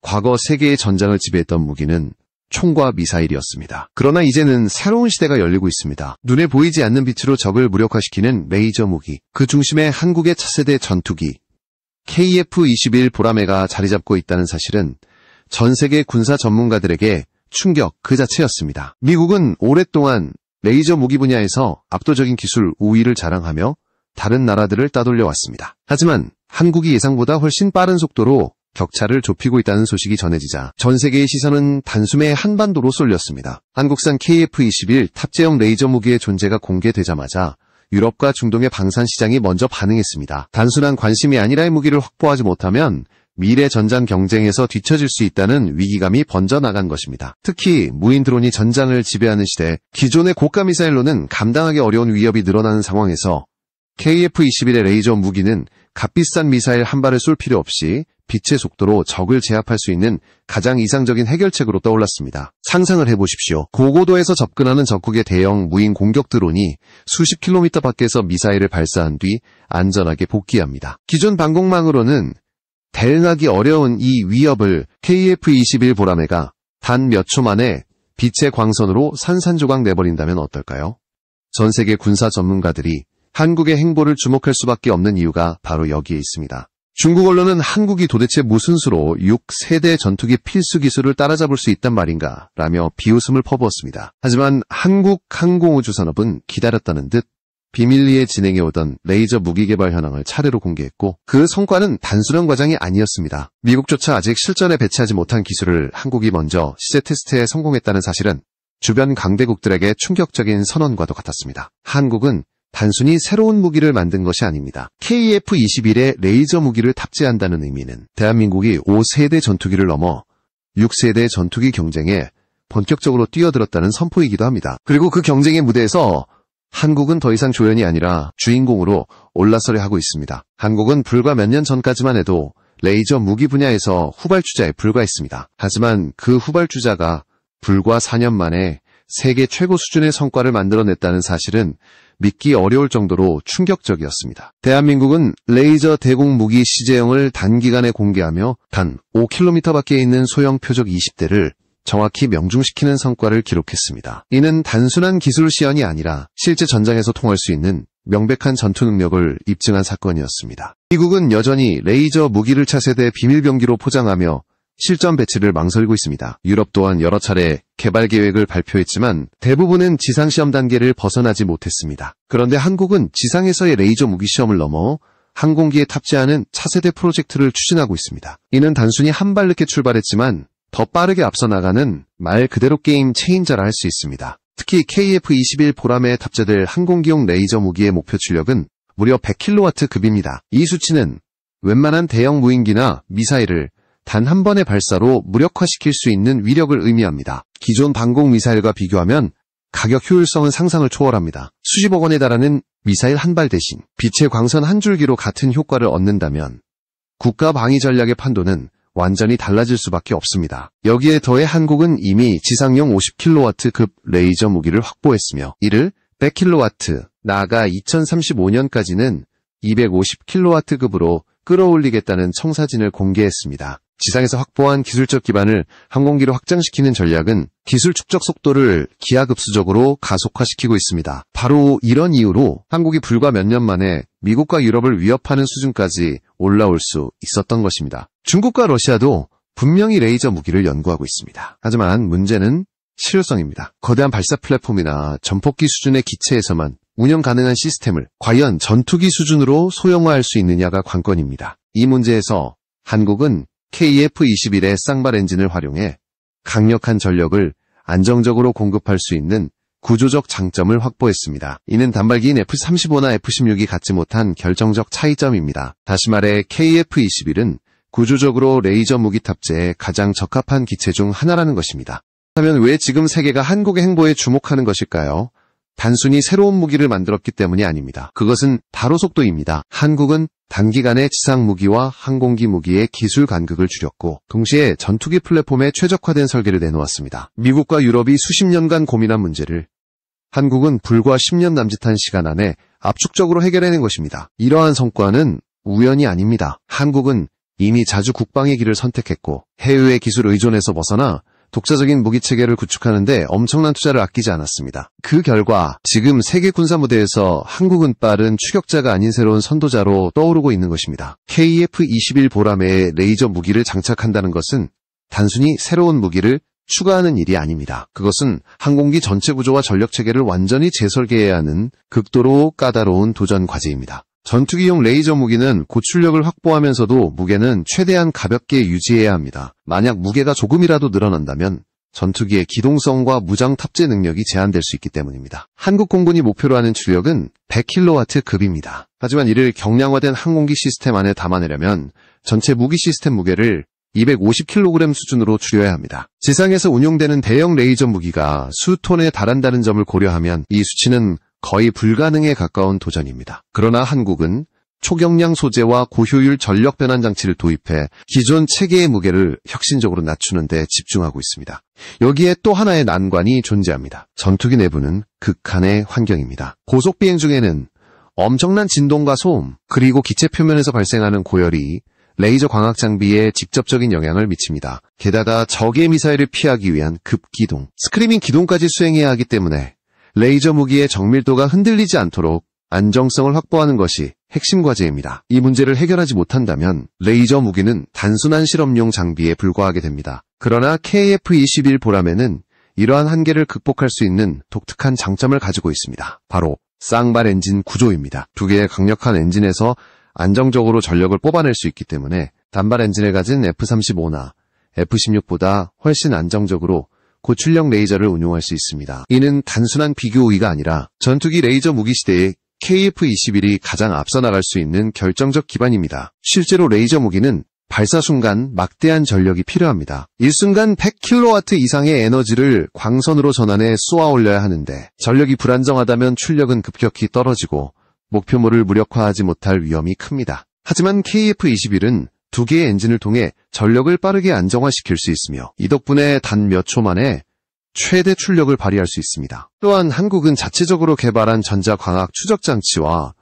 과거 세계의 전장을 지배했던 무기는 총과 미사일이었습니다. 그러나 이제는 새로운 시대가 열리고 있습니다. 눈에 보이지 않는 빛으로 적을 무력화시키는 레이저 무기, 그 중심에 한국의 차세대 전투기 KF-21 보라매가 자리 잡고 있다는 사실은 전 세계 군사 전문가들에게 충격 그 자체였습니다. 미국은 오랫동안 레이저 무기 분야에서 압도적인 기술 우위를 자랑하며 다른 나라들을 따돌려왔습니다. 하지만 한국이 예상보다 훨씬 빠른 속도로 격차를 좁히고 있다는 소식이 전해지자 전 세계의 시선은 단숨에 한반도로 쏠렸습니다. 한국산 KF-21 탑재형 레이저 무기의 존재가 공개되자마자 유럽과 중동의 방산 시장이 먼저 반응했습니다. 단순한 관심이 아니라 이 무기를 확보하지 못하면 미래 전장 경쟁에서 뒤처질 수 있다는 위기감이 번져나간 것입니다. 특히 무인 드론이 전장을 지배하는 시대, 기존의 고가 미사일로는 감당하기 어려운 위협이 늘어나는 상황에서 KF-21의 레이저 무기는 값비싼 미사일 한 발을 쏠 필요 없이 빛의 속도로 적을 제압할 수 있는 가장 이상적인 해결책으로 떠올랐습니다. 상상을 해보십시오. 고고도에서 접근하는 적국의 대형 무인 공격 드론이 수십 킬로미터 밖에서 미사일을 발사한 뒤 안전하게 복귀합니다. 기존 방공망으로는 대응하기 어려운 이 위협을 KF-21 보라매가 단 몇 초 만에 빛의 광선으로 산산조각 내버린다면 어떨까요? 전 세계 군사 전문가들이 한국의 행보를 주목할 수밖에 없는 이유가 바로 여기에 있습니다. 중국 언론은 한국이 도대체 무슨 수로 6세대 전투기 필수 기술을 따라잡을 수 있단 말인가 라며 비웃음을 퍼부었습니다. 하지만 한국항공우주산업은 기다렸다는 듯 비밀리에 진행해오던 레이저 무기 개발 현황을 차례로 공개했고 그 성과는 단순한 과정이 아니었습니다. 미국조차 아직 실전에 배치하지 못한 기술을 한국이 먼저 시제 테스트에 성공했다는 사실은 주변 강대국들에게 충격적인 선언과도 같았습니다. 한국은 단순히 새로운 무기를 만든 것이 아닙니다. KF-21에 레이저 무기를 탑재한다는 의미는 대한민국이 5세대 전투기를 넘어 6세대 전투기 경쟁에 본격적으로 뛰어들었다는 선포이기도 합니다. 그리고 그 경쟁의 무대에서 한국은 더 이상 조연이 아니라 주인공으로 올라서려 하고 있습니다. 한국은 불과 몇 년 전까지만 해도 레이저 무기 분야에서 후발주자에 불과했습니다. 하지만 그 후발주자가 불과 4년 만에 세계 최고 수준의 성과를 만들어냈다는 사실은 믿기 어려울 정도로 충격적이었습니다. 대한민국은 레이저 대공 무기 시제형을 단기간에 공개하며 단 5km 밖에 있는 소형 표적 20대를 정확히 명중시키는 성과를 기록했습니다. 이는 단순한 기술 시연이 아니라 실제 전장에서 통할 수 있는 명백한 전투 능력을 입증한 사건이었습니다. 미국은 여전히 레이저 무기를 차세대 비밀병기로 포장하며 실전 배치를 망설이고 있습니다. 유럽 또한 여러 차례 개발 계획을 발표했지만 대부분은 지상시험 단계를 벗어나지 못했습니다. 그런데 한국은 지상에서의 레이저 무기 시험을 넘어 항공기에 탑재하는 차세대 프로젝트를 추진하고 있습니다. 이는 단순히 한 발 늦게 출발했지만 더 빠르게 앞서 나가는 말 그대로 게임 체인저라 할 수 있습니다. 특히 KF-21 보라매에 탑재될 항공기용 레이저 무기의 목표 출력은 무려 100kW급입니다. 이 수치는 웬만한 대형 무인기나 미사일을 단 한 번의 발사로 무력화시킬 수 있는 위력을 의미합니다. 기존 방공 미사일과 비교하면 가격 효율성은 상상을 초월합니다. 수십억 원에 달하는 미사일 한 발 대신 빛의 광선 한 줄기로 같은 효과를 얻는다면 국가 방위 전략의 판도는 완전히 달라질 수밖에 없습니다. 여기에 더해 한국은 이미 지상용 50kW급 레이저 무기를 확보했으며 이를 100kW, 나아가 2035년까지는 250kW급으로 끌어올리겠다는 청사진을 공개했습니다. 지상에서 확보한 기술적 기반을 항공기로 확장시키는 전략은 기술 축적 속도를 기하급수적으로 가속화시키고 있습니다. 바로 이런 이유로 한국이 불과 몇 년 만에 미국과 유럽을 위협하는 수준까지 올라올 수 있었던 것입니다. 중국과 러시아도 분명히 레이저 무기를 연구하고 있습니다. 하지만 문제는 실효성입니다. 거대한 발사 플랫폼이나 전폭기 수준의 기체에서만 운영 가능한 시스템을 과연 전투기 수준으로 소형화할 수 있느냐가 관건입니다. 이 문제에서 한국은 KF-21의 쌍발 엔진을 활용해 강력한 전력을 안정적으로 공급할 수 있는 구조적 장점을 확보했습니다. 이는 단발기인 F-35나 F-16이 갖지 못한 결정적 차이점입니다. 다시 말해 KF-21은 구조적으로 레이저 무기 탑재에 가장 적합한 기체 중 하나라는 것입니다. 그렇다면 왜 지금 세계가 한국의 행보에 주목하는 것일까요? 단순히 새로운 무기를 만들었기 때문이 아닙니다. 그것은 바로 속도입니다. 한국은 단기간에 지상 무기와 항공기 무기의 기술 간극을 줄였고 동시에 전투기 플랫폼에 최적화된 설계를 내놓았습니다. 미국과 유럽이 수십 년간 고민한 문제를 한국은 불과 10년 남짓한 시간 안에 압축적으로 해결해낸 것입니다. 이러한 성과는 우연이 아닙니다. 한국은 이미 자주 국방의 길을 선택했고 해외의 기술 의존에서 벗어나 독자적인 무기체계를 구축하는데 엄청난 투자를 아끼지 않았습니다. 그 결과 지금 세계 군사 무대에서 한국은 빠른 추격자가 아닌 새로운 선도자로 떠오르고 있는 것입니다. KF-21 보라매의 레이저 무기를 장착한다는 것은 단순히 새로운 무기를 추가하는 일이 아닙니다. 그것은 항공기 전체 구조와 전력체계를 완전히 재설계해야 하는 극도로 까다로운 도전 과제입니다. 전투기용 레이저 무기는 고출력을 확보하면서도 무게는 최대한 가볍게 유지해야 합니다. 만약 무게가 조금이라도 늘어난다면 전투기의 기동성과 무장 탑재 능력이 제한될 수 있기 때문입니다. 한국 공군이 목표로 하는 출력은 100kW급입니다. 하지만 이를 경량화된 항공기 시스템 안에 담아내려면 전체 무기 시스템 무게를 250kg 수준으로 줄여야 합니다. 지상에서 운용되는 대형 레이저 무기가 수톤에 달한다는 점을 고려하면 이 수치는 거의 불가능에 가까운 도전입니다. 그러나 한국은 초경량 소재와 고효율 전력 변환 장치를 도입해 기존 체계의 무게를 혁신적으로 낮추는 데 집중하고 있습니다. 여기에 또 하나의 난관이 존재합니다. 전투기 내부는 극한의 환경입니다. 고속 비행 중에는 엄청난 진동과 소음, 그리고 기체 표면에서 발생하는 고열이 레이저 광학 장비에 직접적인 영향을 미칩니다. 게다가 적의 미사일을 피하기 위한 급기동, 스크리밍 기동까지 수행해야 하기 때문에 레이저 무기의 정밀도가 흔들리지 않도록 안정성을 확보하는 것이 핵심 과제입니다. 이 문제를 해결하지 못한다면 레이저 무기는 단순한 실험용 장비에 불과하게 됩니다. 그러나 KF-21 보라매는 이러한 한계를 극복할 수 있는 독특한 장점을 가지고 있습니다. 바로 쌍발 엔진 구조입니다. 두 개의 강력한 엔진에서 안정적으로 전력을 뽑아낼 수 있기 때문에 단발 엔진을 가진 F-35나 F-16보다 훨씬 안정적으로 고출력 레이저를 운용할 수 있습니다. 이는 단순한 비교우위가 아니라 전투기 레이저 무기 시대의 KF-21이 가장 앞서 나갈 수 있는 결정적 기반입니다. 실제로 레이저 무기는 발사 순간 막대한 전력이 필요합니다. 일순간 100kW 이상의 에너지를 광선으로 전환해 쏘아 올려야 하는데 전력이 불안정하다면 출력은 급격히 떨어지고 목표물을 무력화하지 못할 위험이 큽니다. 하지만 KF-21은 두 개의 엔진을 통해 전력을 빠르게 안정화시킬 수 있으며 이 덕분에 단 몇 초 만에 최대 출력을 발휘할 수 있습니다. 또한 한국은 자체적으로 개발한 전자광학 추적 장치와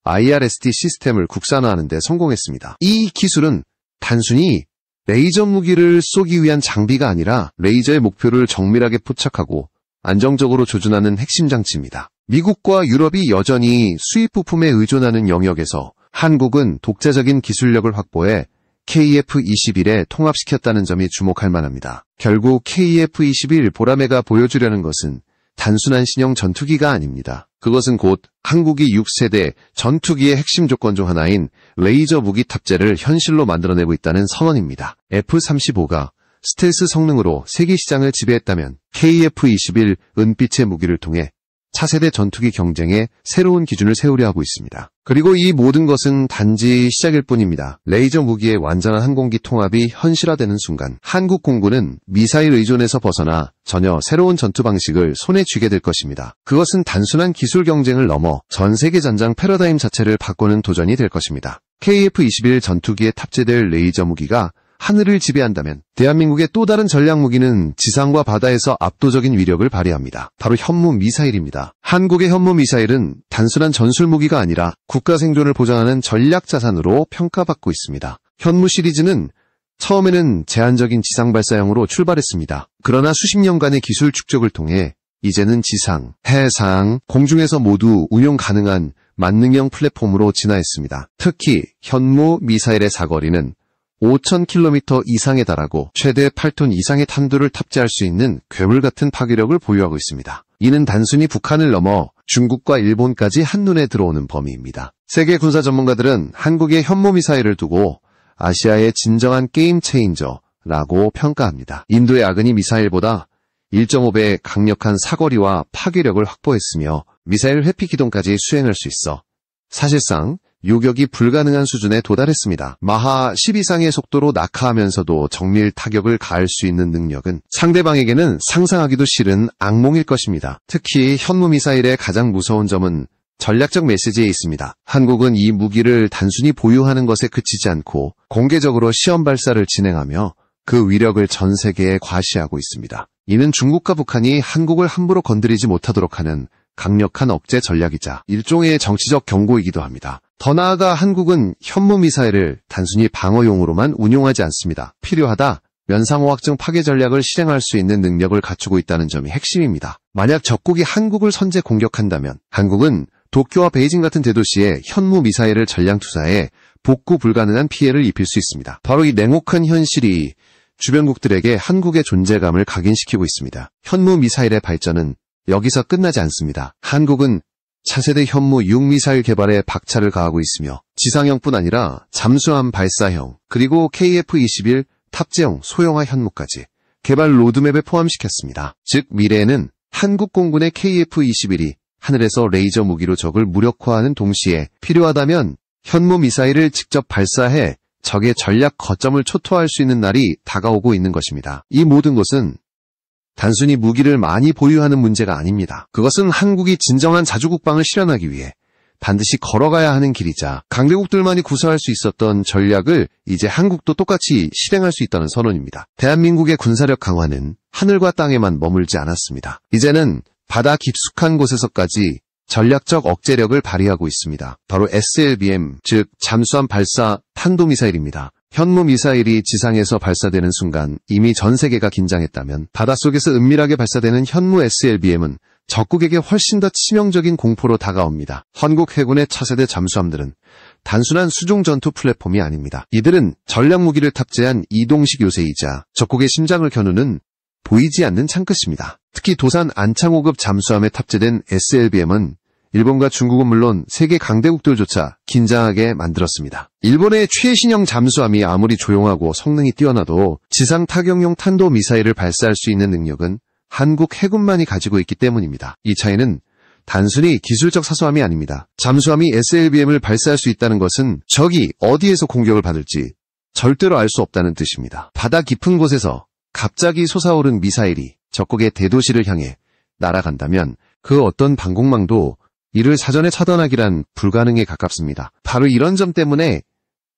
IRST 시스템을 국산화하는 데 성공했습니다. 이 기술은 단순히 레이저 무기를 쏘기 위한 장비가 아니라 레이저의 목표를 정밀하게 포착하고 안정적으로 조준하는 핵심 장치입니다. 미국과 유럽이 여전히 수입 부품에 의존하는 영역에서 한국은 독자적인 기술력을 확보해 KF-21에 통합시켰다는 점이 주목할 만합니다. 결국 KF-21 보라매가 보여주려는 것은 단순한 신형 전투기가 아닙니다. 그것은 곧 한국이 6세대 전투기의 핵심 조건 중 하나인 레이저 무기 탑재를 현실로 만들어내고 있다는 선언입니다. F-35가 스텔스 성능으로 세계 시장을 지배했다면 KF-21 은빛의 무기를 통해 차세대 전투기 경쟁에 새로운 기준을 세우려 하고 있습니다. 그리고 이 모든 것은 단지 시작일 뿐입니다. 레이저 무기의 완전한 항공기 통합이 현실화되는 순간 한국 공군은 미사일 의존에서 벗어나 전혀 새로운 전투 방식을 손에 쥐게 될 것입니다. 그것은 단순한 기술 경쟁을 넘어 전 세계 전장 패러다임 자체를 바꾸는 도전이 될 것입니다. KF-21 전투기에 탑재될 레이저 무기가 하늘을 지배한다면 대한민국의 또 다른 전략 무기는 지상과 바다에서 압도적인 위력을 발휘합니다. 바로 현무 미사일입니다. 한국의 현무 미사일은 단순한 전술 무기가 아니라 국가 생존을 보장하는 전략 자산으로 평가받고 있습니다. 현무 시리즈는 처음에는 제한적인 지상 발사형으로 출발했습니다. 그러나 수십 년간의 기술 축적을 통해 이제는 지상, 해상, 공중에서 모두 운용 가능한 만능형 플랫폼으로 진화했습니다. 특히 현무 미사일의 사거리는 5,000km 이상에 달하고 최대 8톤 이상의 탄두를 탑재할 수 있는 괴물 같은 파괴력을 보유하고 있습니다. 이는 단순히 북한을 넘어 중국과 일본까지 한눈에 들어오는 범위입니다. 세계 군사 전문가들은 한국의 현무 미사일을 두고 아시아의 진정한 게임 체인저라고 평가합니다. 인도의 아그니 미사일보다 1.5배 강력한 사거리와 파괴력을 확보했으며 미사일 회피 기동까지 수행할 수 있어 사실상 요격이 불가능한 수준에 도달했습니다. 마하 10 이상의 속도로 낙하하면서도 정밀 타격을 가할 수 있는 능력은 상대방에게는 상상하기도 싫은 악몽일 것입니다. 특히 현무 미사일의 가장 무서운 점은 전략적 메시지에 있습니다. 한국은 이 무기를 단순히 보유하는 것에 그치지 않고 공개적으로 시험 발사를 진행하며 그 위력을 전 세계에 과시하고 있습니다. 이는 중국과 북한이 한국을 함부로 건드리지 못하도록 하는 강력한 억제 전략이자 일종의 정치적 경고이기도 합니다. 더 나아가 한국은 현무미사일을 단순히 방어용으로만 운용하지 않습니다. 필요하다 면상호학증 파괴 전략을 실행할 수 있는 능력을 갖추고 있다는 점이 핵심입니다. 만약 적국이 한국을 선제 공격한다면 한국은 도쿄와 베이징 같은 대도시에 현무미사일을 전량 투사해 복구 불가능한 피해를 입힐 수 있습니다. 바로 이 냉혹한 현실이 주변국들에게 한국의 존재감을 각인시키고 있습니다. 현무미사일의 발전은 여기서 끝나지 않습니다. 한국은 차세대 현무 6미사일 개발에 박차를 가하고 있으며 지상형뿐 아니라 잠수함 발사형 그리고 KF-21 탑재형 소형화 현무까지 개발 로드맵에 포함시켰습니다. 즉 미래에는 한국 공군의 KF-21이 하늘에서 레이저 무기로 적을 무력화하는 동시에 필요하다면 현무 미사일을 직접 발사해 적의 전략 거점을 초토화할 수 있는 날이 다가오고 있는 것입니다. 이 모든 것은 단순히 무기를 많이 보유하는 문제가 아닙니다. 그것은 한국이 진정한 자주국방을 실현하기 위해 반드시 걸어가야 하는 길이자 강대국들만이 구사할 수 있었던 전략을 이제 한국도 똑같이 실행할 수 있다는 선언입니다. 대한민국의 군사력 강화는 하늘과 땅에만 머물지 않았습니다. 이제는 바다 깊숙한 곳에서까지 전략적 억제력을 발휘하고 있습니다. 바로 SLBM, 즉 잠수함 발사 탄도미사일입니다. 현무 미사일이 지상에서 발사되는 순간 이미 전 세계가 긴장했다면 바닷속에서 은밀하게 발사되는 현무 SLBM은 적국에게 훨씬 더 치명적인 공포로 다가옵니다. 한국 해군의 차세대 잠수함들은 단순한 수중 전투 플랫폼이 아닙니다. 이들은 전략무기를 탑재한 이동식 요새이자 적국의 심장을 겨누는 보이지 않는 창끝입니다. 특히 도산 안창호급 잠수함에 탑재된 SLBM은 일본과 중국은 물론 세계 강대국들조차 긴장하게 만들었습니다. 일본의 최신형 잠수함이 아무리 조용하고 성능이 뛰어나도 지상 타격용 탄도미사일을 발사할 수 있는 능력은 한국 해군만이 가지고 있기 때문입니다. 이 차이는 단순히 기술적 사소함이 아닙니다. 잠수함이 SLBM을 발사할 수 있다는 것은 적이 어디에서 공격을 받을지 절대로 알 수 없다는 뜻입니다. 바다 깊은 곳에서 갑자기 솟아오른 미사일이 적국의 대도시를 향해 날아간다면 그 어떤 방공망도 이를 사전에 차단하기란 불가능에 가깝습니다. 바로 이런 점 때문에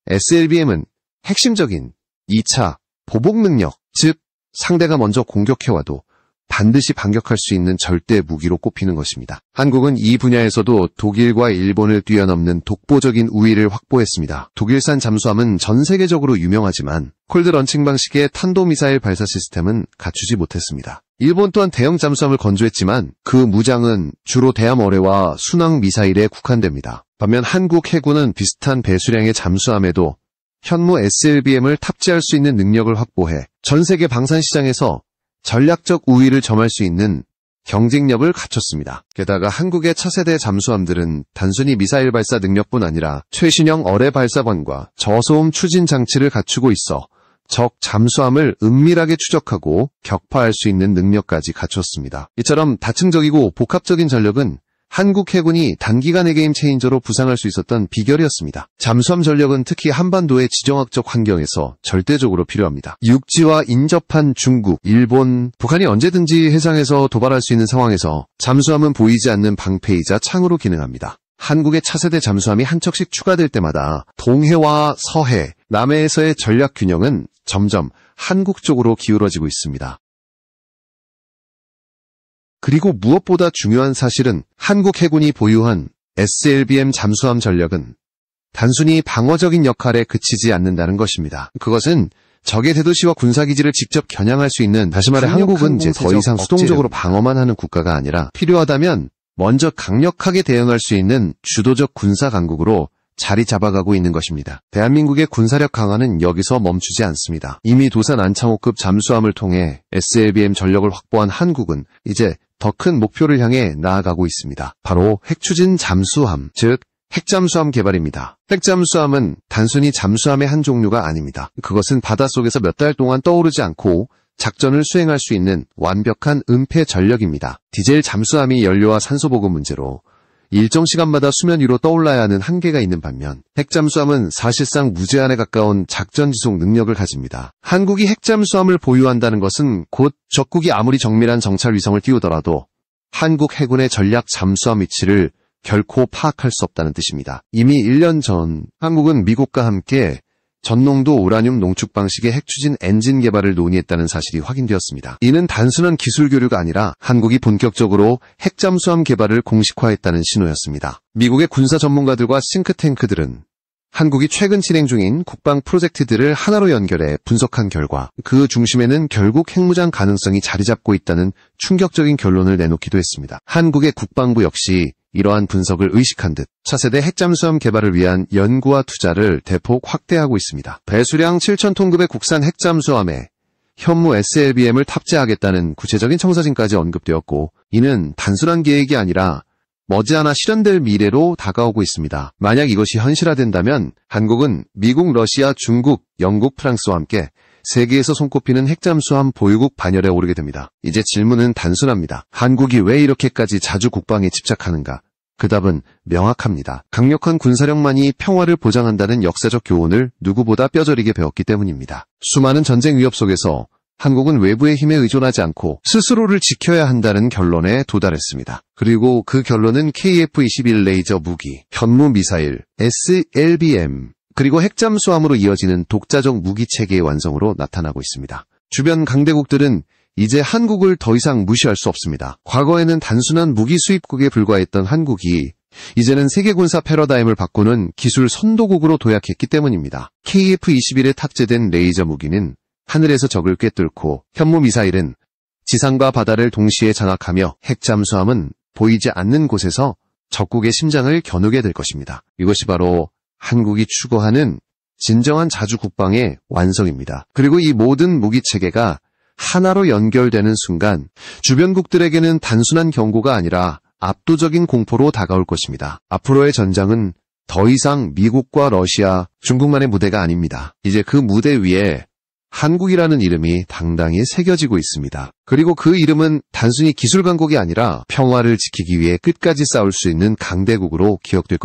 SLBM은 핵심적인 2차 보복 능력, 즉 상대가 먼저 공격해와도 반드시 반격할 수 있는 절대 무기로 꼽히는 것입니다. 한국은 이 분야에서도 독일과 일본을 뛰어넘는 독보적인 우위를 확보했습니다. 독일산 잠수함은 전 세계적으로 유명하지만 콜드 런칭 방식의 탄도미사일 발사 시스템은 갖추지 못했습니다. 일본 또한 대형 잠수함을 건조했지만 그 무장은 주로 대함 어뢰와 순항 미사일에 국한됩니다. 반면 한국 해군은 비슷한 배수량의 잠수함에도 현무 SLBM을 탑재할 수 있는 능력을 확보해 전 세계 방산 시장에서 전략적 우위를 점할 수 있는 경쟁력을 갖췄습니다. 게다가 한국의 차세대 잠수함들은 단순히 미사일 발사 능력뿐 아니라 최신형 어뢰 발사관과 저소음 추진 장치를 갖추고 있어 적 잠수함을 은밀하게 추적하고 격파할 수 있는 능력까지 갖췄습니다. 이처럼 다층적이고 복합적인 전력은 한국 해군이 단기간의 게임 체인저로 부상할 수 있었던 비결이었습니다. 잠수함 전력은 특히 한반도의 지정학적 환경에서 절대적으로 필요합니다. 육지와 인접한 중국, 일본, 북한이 언제든지 해상에서 도발할 수 있는 상황에서 잠수함은 보이지 않는 방패이자 창으로 기능합니다. 한국의 차세대 잠수함이 한 척씩 추가될 때마다 동해와 서해, 남해에서의 전략 균형은 점점 한국 쪽으로 기울어지고 있습니다. 그리고 무엇보다 중요한 사실은 한국 해군이 보유한 SLBM 잠수함 전력은 단순히 방어적인 역할에 그치지 않는다는 것입니다. 그것은 적의 대도시와 군사기지를 직접 겨냥할 수 있는, 다시 말해 한국은 이제 더 이상 수동적으로 방어만 하는 국가가 아니라 필요하다면 먼저 강력하게 대응할 수 있는 주도적 군사 강국으로 자리 잡아가고 있는 것입니다. 대한민국의 군사력 강화는 여기서 멈추지 않습니다. 이미 도산 안창호급 잠수함을 통해 SLBM 전력을 확보한 한국은 이제 더 큰 목표를 향해 나아가고 있습니다. 바로 핵추진 잠수함, 즉 핵잠수함 개발입니다. 핵잠수함은 단순히 잠수함의 한 종류가 아닙니다. 그것은 바닷속에서 몇 달 동안 떠오르지 않고 작전을 수행할 수 있는 완벽한 은폐 전력입니다. 디젤 잠수함이 연료와 산소 보급 문제로 일정 시간마다 수면 위로 떠올라야 하는 한계가 있는 반면 핵잠수함은 사실상 무제한에 가까운 작전 지속 능력을 가집니다. 한국이 핵잠수함을 보유한다는 것은 곧 적국이 아무리 정밀한 정찰 위성을 띄우더라도 한국 해군의 전략 잠수함 위치를 결코 파악할 수 없다는 뜻입니다. 이미 1년 전 한국은 미국과 함께 전농도 우라늄 농축 방식의 핵추진 엔진 개발을 논의했다는 사실이 확인되었습니다. 이는 단순한 기술 교류가 아니라 한국이 본격적으로 핵잠수함 개발을 공식화했다는 신호였습니다. 미국의 군사 전문가들과 싱크탱크들은 한국이 최근 진행 중인 국방 프로젝트들을 하나로 연결해 분석한 결과 그 중심에는 결국 핵무장 가능성이 자리 잡고 있다는 충격적인 결론을 내놓기도 했습니다. 한국의 국방부 역시 이러한 분석을 의식한 듯 차세대 핵잠수함 개발을 위한 연구와 투자를 대폭 확대하고 있습니다. 배수량 7,000톤급의 국산 핵잠수함에 현무 SLBM을 탑재하겠다는 구체적인 청사진까지 언급되었고, 이는 단순한 계획이 아니라 머지않아 실현될 미래로 다가오고 있습니다. 만약 이것이 현실화된다면 한국은 미국, 러시아, 중국, 영국, 프랑스와 함께 세계에서 손꼽히는 핵잠수함 보유국 반열에 오르게 됩니다. 이제 질문은 단순합니다. 한국이 왜 이렇게까지 자주 국방에 집착하는가? 그 답은 명확합니다. 강력한 군사력만이 평화를 보장한다는 역사적 교훈을 누구보다 뼈저리게 배웠기 때문입니다. 수많은 전쟁 위협 속에서 한국은 외부의 힘에 의존하지 않고 스스로를 지켜야 한다는 결론에 도달했습니다. 그리고 그 결론은 KF-21 레이저 무기, 현무 미사일, SLBM, 그리고 핵잠수함으로 이어지는 독자적 무기 체계의 완성으로 나타나고 있습니다. 주변 강대국들은 이제 한국을 더 이상 무시할 수 없습니다. 과거에는 단순한 무기 수입국에 불과했던 한국이 이제는 세계 군사 패러다임을 바꾸는 기술 선도국으로 도약했기 때문입니다. KF-21에 탑재된 레이저 무기는 하늘에서 적을 꿰뚫고, 현무 미사일은 지상과 바다를 동시에 장악하며, 핵잠수함은 보이지 않는 곳에서 적국의 심장을 겨누게 될 것입니다. 이것이 바로 한국이 추구하는 진정한 자주 국방의 완성입니다. 그리고 이 모든 무기 체계가 하나로 연결되는 순간 주변국들에게는 단순한 경고가 아니라 압도적인 공포로 다가올 것입니다. 앞으로의 전장은 더 이상 미국과 러시아, 중국만의 무대가 아닙니다. 이제 그 무대 위에 한국이라는 이름이 당당히 새겨지고 있습니다. 그리고 그 이름은 단순히 기술 강국이 아니라 평화를 지키기 위해 끝까지 싸울 수 있는 강대국으로 기억될 것입니다.